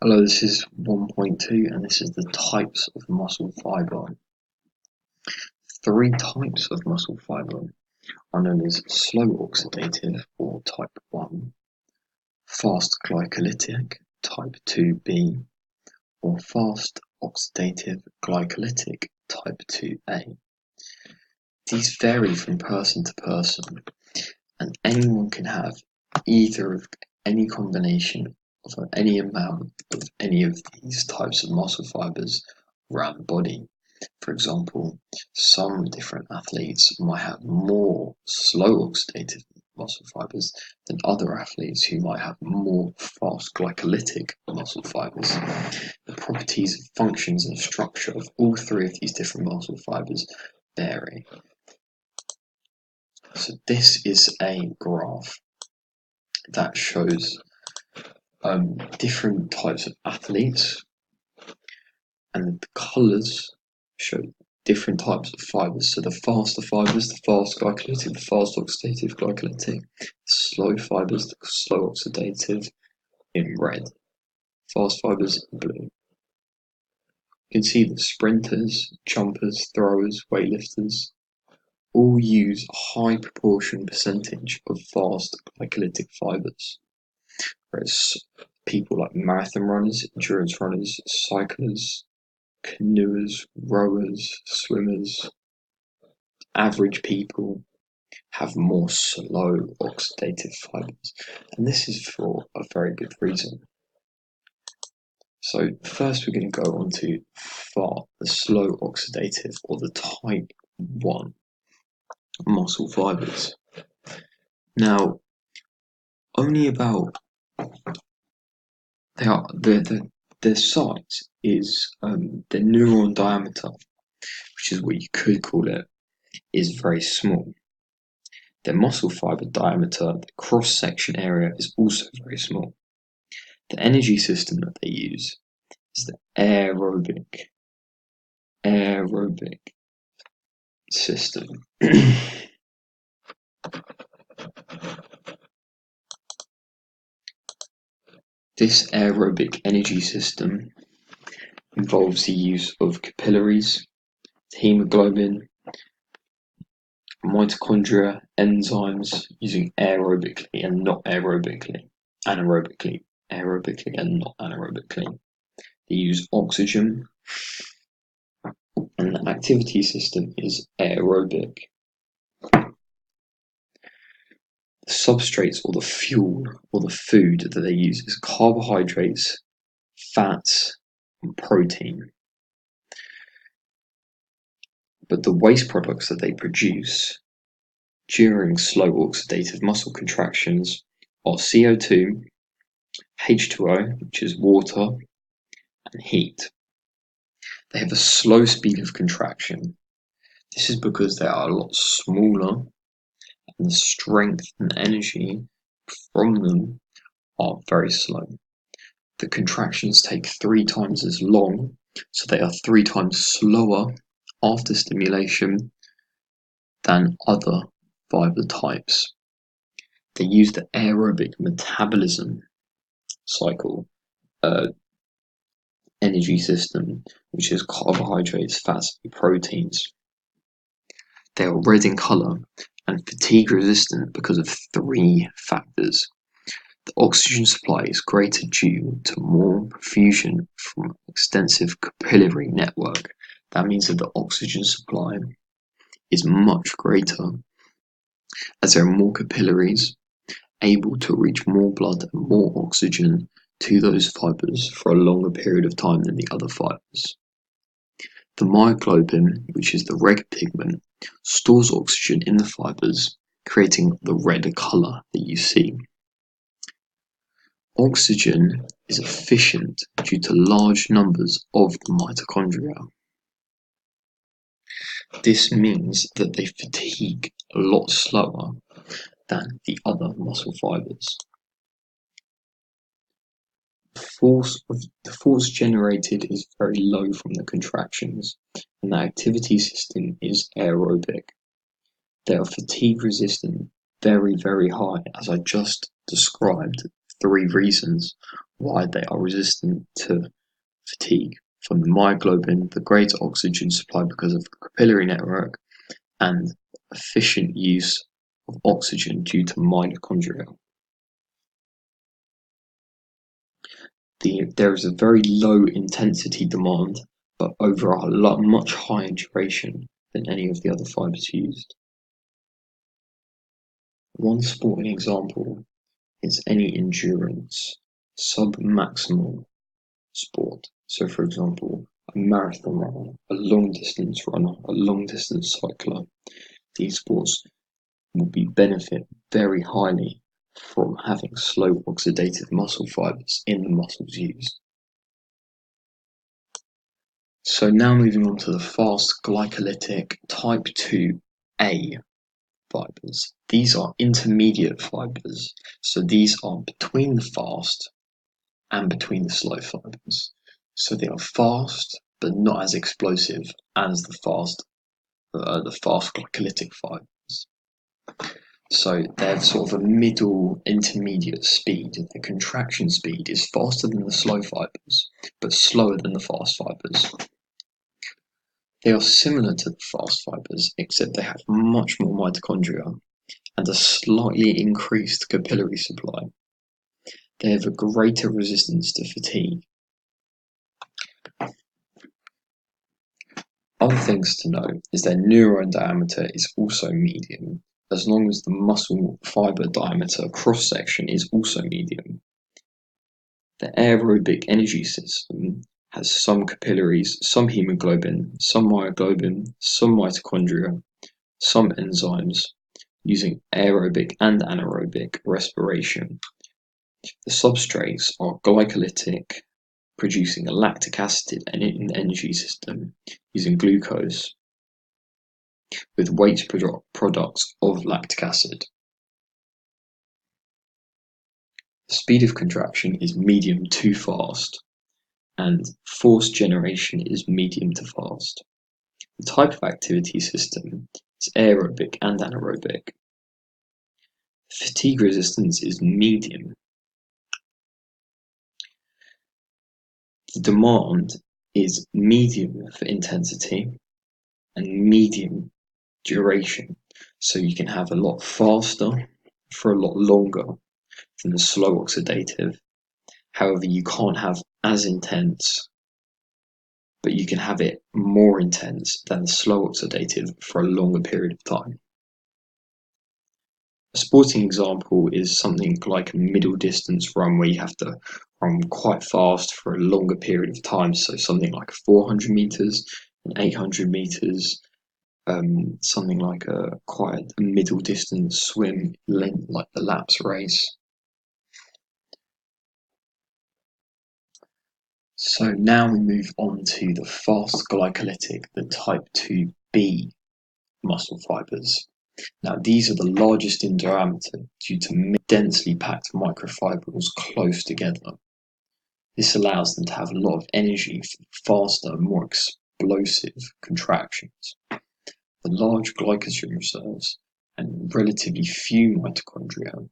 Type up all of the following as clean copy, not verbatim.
Hello, this is 1.2 and this is the types of muscle fiber. Three types of muscle fiber are known as slow oxidative or type 1, fast glycolytic type 2b, or fast oxidative glycolytic type 2a. These vary from person to person, and anyone can have either of any combination of any amount of any of these types of muscle fibers around the body. For example, some different athletes might have more slow oxidative muscle fibers than other athletes who might have more fast glycolytic muscle fibers. The properties, functions, and structure of all three of these different muscle fibers vary. So this is a graph that shows different types of athletes, and the colours show different types of fibers. So the faster fibers, the fast glycolytic, the fast oxidative glycolytic, slow fibers, the slow oxidative in red, fast fibers in blue. You can see that sprinters, jumpers, throwers, weightlifters all use a high proportion percentage of fast glycolytic fibers, whereas people like marathon runners, endurance runners, cyclists, canoers, rowers, swimmers, average people have more slow oxidative fibers, and this is for a very good reason. So first we're going to go on to the slow oxidative or the type 1 muscle fibers. Now, only about their size is the neuron diameter, which is what you could call it, is very small. Their muscle fiber diameter, the cross-section area, is also very small. The energy system that they use is the aerobic system. This aerobic energy system involves the use of capillaries, hemoglobin, mitochondria, enzymes using aerobically and not aerobically, anaerobically and not anaerobically. They use oxygen, and the activity system is aerobic. The substrates or the fuel or the food that they use is carbohydrates, fats, and protein. But the waste products that they produce during slow oxidative muscle contractions are CO2, H2O, which is water, and heat. They have a slow speed of contraction. This is because they are a lot smaller, and the strength and energy from them are very slow. The contractions take 3 times as long, so they are 3 times slower after stimulation than other fiber types. They use the aerobic metabolism cycle energy system, which is carbohydrates, fats, and proteins. They are red in color and fatigue resistant because of 3 factors. The oxygen supply is greater due to more perfusion from an extensive capillary network. That means that the oxygen supply is much greater as there are more capillaries able to reach more blood and more oxygen to those fibers for a longer period of time than the other fibers. The myoglobin, which is the red pigment, stores oxygen in the fibers, creating the red color that you see. Oxygen is efficient due to large numbers of the mitochondria. This means that they fatigue a lot slower than the other muscle fibers. The force generated is very low from the contractions, and the activity system is aerobic. They are fatigue resistant very, very high, as I just described 3 reasons why they are resistant to fatigue. From the myoglobin, the greater oxygen supply because of the capillary network, and efficient use of oxygen due to mitochondria. There is a very low intensity demand, but over a much higher duration than any of the other fibres used. One sporting example is any endurance, sub-maximal sport. So for example, a marathon runner, a long distance runner, a long distance cycler. These sports will benefit very highly from having slow oxidative muscle fibres in the muscles used. So now moving on to the fast glycolytic type 2A fibres. These are intermediate fibres, so these are between the fast and between the slow fibres. So they are fast, but not as explosive as the fast glycolytic fibres. So they have sort of a middle intermediate speed. The contraction speed is faster than the slow fibres, but slower than the fast fibres. They are similar to the fast fibres, except they have much more mitochondria and a slightly increased capillary supply. They have a greater resistance to fatigue. Other things to note is their neuron diameter is also medium, as long as the muscle fibre diameter cross-section is also medium. The aerobic energy system has some capillaries, some hemoglobin, some myoglobin, some mitochondria, some enzymes, using aerobic and anaerobic respiration. The substrates are glycolytic, producing a lactic acid energy system using glucose, with waste products of lactic acid. The speed of contraction is medium to fast, and force generation is medium to fast. The type of activity system is aerobic and anaerobic. Fatigue resistance is medium. The demand is medium for intensity and medium duration. So you can have a lot faster for a lot longer than the slow oxidative. However, you can't have as intense, but you can have it more intense than the slow oxidative for a longer period of time. A sporting example is something like a middle distance run where you have to run quite fast for a longer period of time. So something like 400 meters and 800 meters, something like a quite a middle distance swim length like the laps race. So now we move on to the fast glycolytic, the type 2B muscle fibers. Now these are the largest in diameter due to densely packed microfibrils close together. This allows them to have a lot of energy for faster, more explosive contractions. The large glycogen reserves and relatively few mitochondria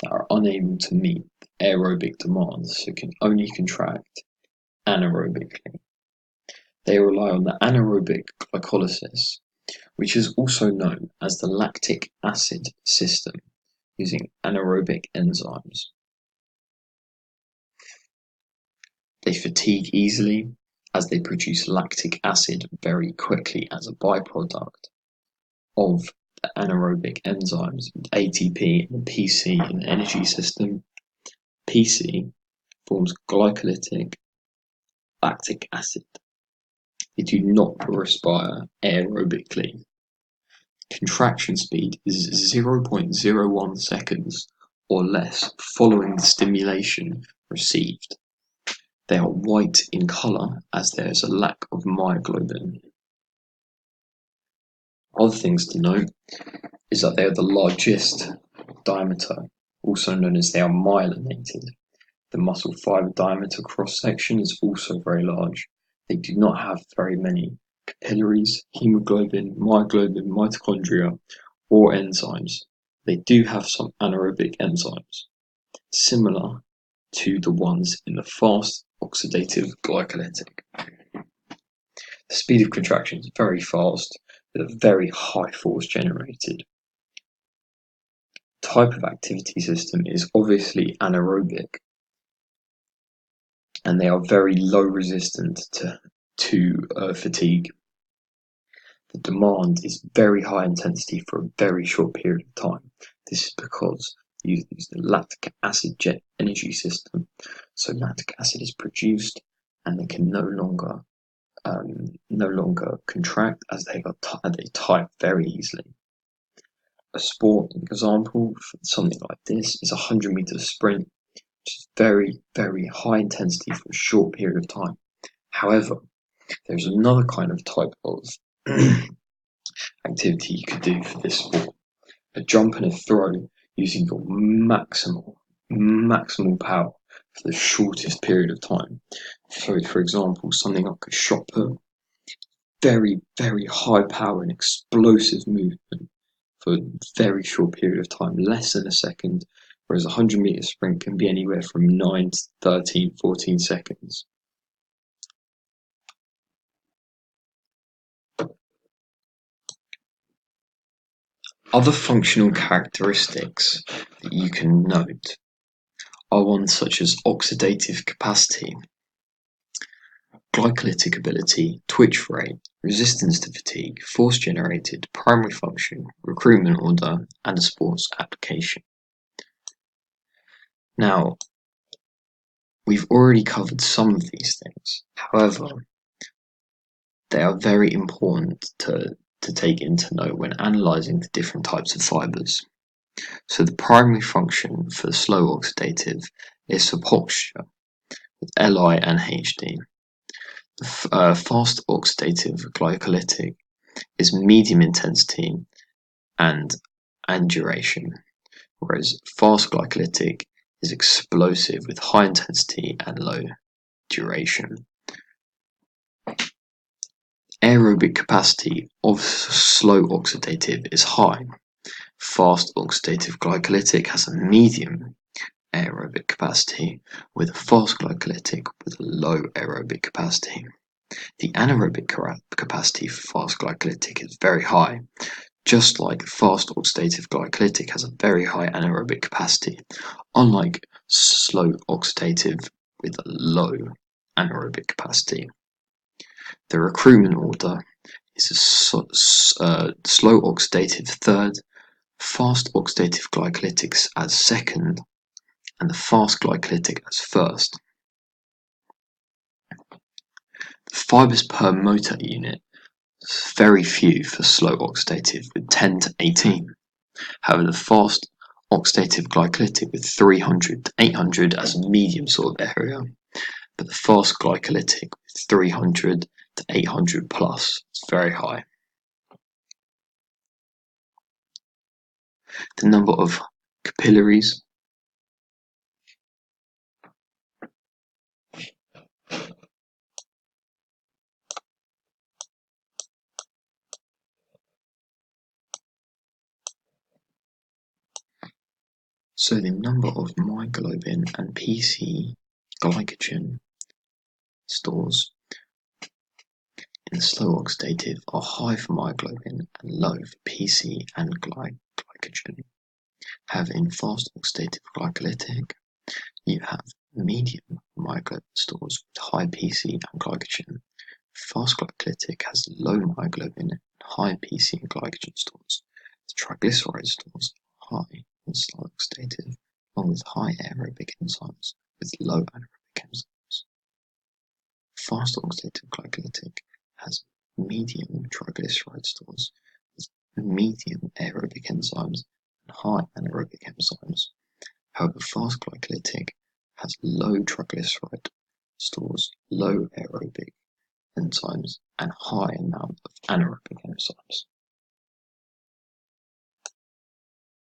that are unable to meet aerobic demands, so can only contract anaerobically. They rely on the anaerobic glycolysis, which is also known as the lactic acid system, using anaerobic enzymes. They fatigue easily as they produce lactic acid very quickly as a byproduct of the anaerobic enzymes, ATP and PC in the energy system. PC forms glycolytic lactic acid. They do not respire aerobically. Contraction speed is 0.01 seconds or less following the stimulation received. They are white in colour as there is a lack of myoglobin. Other things to note is that they are the largest diameter, also known as they are myelinated. The muscle fibre diameter cross-section is also very large. They do not have very many capillaries, hemoglobin, myoglobin, mitochondria, or enzymes. They do have some anaerobic enzymes, similar to the ones in the fast oxidative glycolytic. The speed of contraction is very fast with a very high force generated. Type of activity system is obviously anaerobic, and they are very low resistant to fatigue. The demand is very high intensity for a very short period of time. This is because you use the lactic acid jet energy system. So lactic acid is produced and they can no longer contract as they type very easily. A sport example for something like this is a 100-meter sprint, which is very, very high intensity for a short period of time. However, there's another kind of type of activity you could do for this sport. A jump and a throw using your maximal power for the shortest period of time. So, for example, something like a shot put, very, very high power and explosive movement for a very short period of time, less than a second, whereas a 100-meter sprint can be anywhere from 9 to 13, 14 seconds. Other functional characteristics that you can note are ones such as oxidative capacity, glycolytic ability, twitch rate, resistance to fatigue, force generated, primary function, recruitment order, and a sports application. Now, we've already covered some of these things. However, they are very important to take into note when analysing the different types of fibres. So the primary function for slow oxidative is for posture with Li and Hd. Fast oxidative glycolytic is medium intensity and duration, whereas fast glycolytic is explosive with high intensity and low duration. Aerobic capacity of slow oxidative is high. Fast oxidative glycolytic has a medium aerobic capacity, with a fast glycolytic with a low aerobic capacity. The anaerobic capacity for fast glycolytic is very high, just like fast oxidative glycolytic has a very high anaerobic capacity, unlike slow oxidative with a low anaerobic capacity. The recruitment order is a slow oxidative third, fast oxidative glycolytics as second, and the fast glycolytic as first. The fibres per motor unit is very few for slow oxidative with 10 to 18. However, the fast oxidative glycolytic with 300 to 800 as a medium sort of area, but the fast glycolytic with 300 to 800 plus is very high. The number of capillaries So the number of myoglobin and PC glycogen stores in the slow oxidative are high for myoglobin and low for PC and glycogen. However, in fast oxidative glycolytic, you have medium myoglobin stores with high PC and glycogen. Fast glycolytic has low myoglobin and high PC and glycogen stores. The triglyceride stores are high in slow oxidative, along with high aerobic enzymes with low anaerobic enzymes. Fast oxidative glycolytic has medium triglyceride stores with medium aerobic enzymes and high anaerobic enzymes. However, fast glycolytic has low triglyceride stores, low aerobic enzymes, and high amount of anaerobic enzymes.